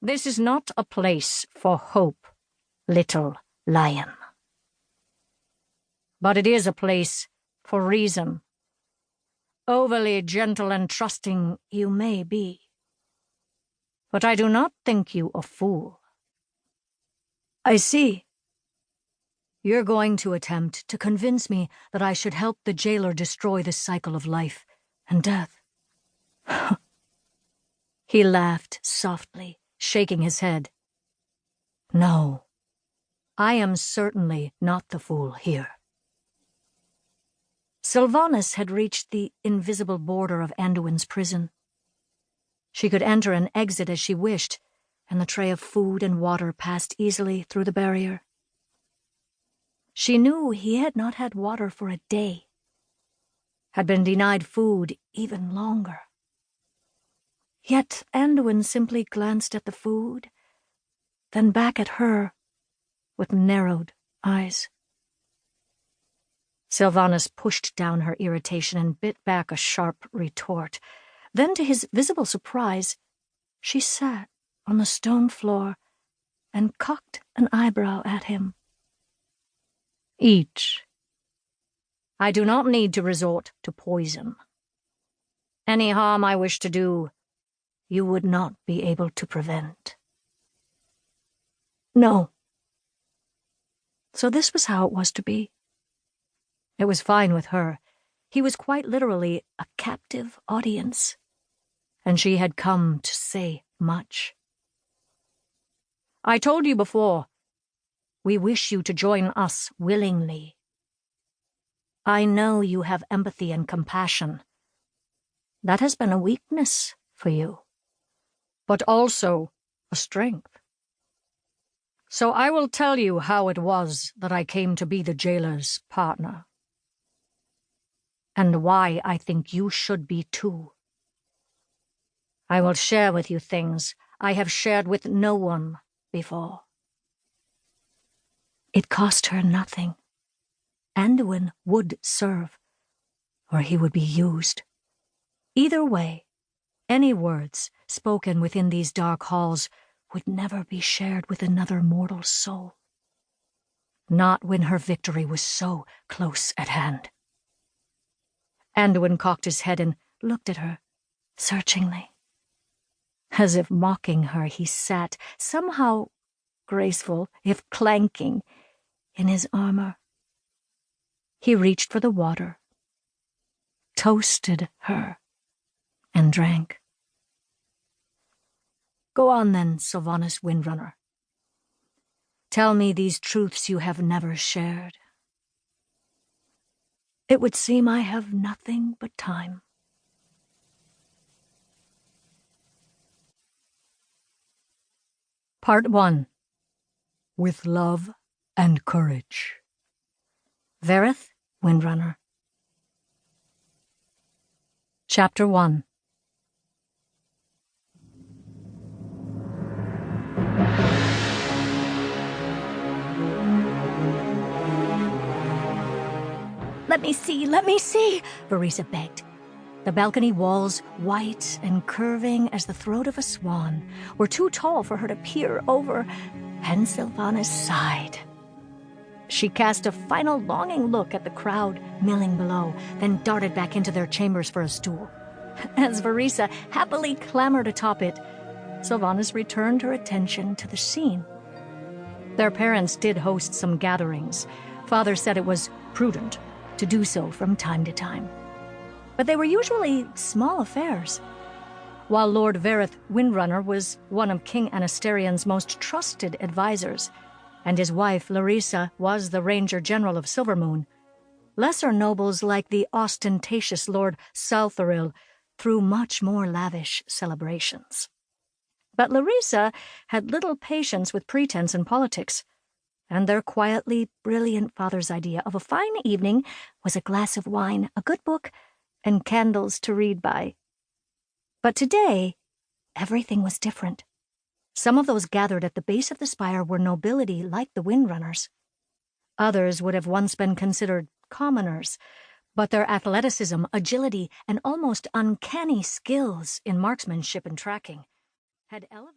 This is not a place for hope, little lion. But it is a place for reason. Overly gentle and trusting you may be, but I do not think you a fool. I see. You're going to attempt to convince me that I should help the jailer destroy the cycle of life and death. He laughed softly, shaking his head. No, I am certainly not the fool here. Sylvanas had reached the invisible border of Anduin's prison. She could enter and exit as she wished, and the tray of food and water passed easily through the barrier. She knew he had not had water for a day, had been denied food even longer. Yet Anduin simply glanced at the food, then back at her with narrowed eyes. Sylvanas pushed down her irritation and bit back a sharp retort. Then, to his visible surprise, she sat on the stone floor and cocked an eyebrow at him. Eat. I do not need to resort to poison. Any harm I wish to do, you would not be able to prevent. No. So this was how it was to be. It was fine with her. He was quite literally a captive audience, and she had come to say much. I told you before, we wish you to join us willingly. I know you have empathy and compassion. That has been a weakness for you, but also a strength. So I will tell you how it was that I came to be the jailer's partner, and why I think you should be too. I will share with you things I have shared with no one before. It cost her nothing. Anduin would serve, or he would be used. Either way, any words spoken within these dark halls would never be shared with another mortal soul. Not when her victory was so close at hand. Anduin cocked his head and looked at her, searchingly. As if mocking her, he sat, somehow graceful, if clanking, in his armor. He reached for the water, toasted her, and drank. Go on then, Sylvanas Windrunner. Tell me these truths you have never shared. It would seem I have nothing but time. Part 1. With Love and Courage. Vareth Windrunner. Chapter 1. Let me see, Verisa begged. The balcony walls, white and curving as the throat of a swan, were too tall for her to peer over, and Sylvanas sighed. She cast a final longing look at the crowd milling below, then darted back into their chambers for a stool. As Verisa happily clambered atop it, Sylvanas returned her attention to the scene. Their parents did host some gatherings. Father said it was prudent to do so from time to time. But they were usually small affairs. While Lord Vareth Windrunner was one of King Anasterian's most trusted advisors, and his wife, Larissa, was the Ranger General of Silvermoon, lesser nobles like the ostentatious Lord Salthoril threw much more lavish celebrations. But Larissa had little patience with pretense and politics, and their quietly brilliant father's idea of a fine evening was a glass of wine, a good book, and candles to read by. But today, everything was different. Some of those gathered at the base of the spire were nobility like the Windrunners. Others would have once been considered commoners, but their athleticism, agility, and almost uncanny skills in marksmanship and tracking had elevated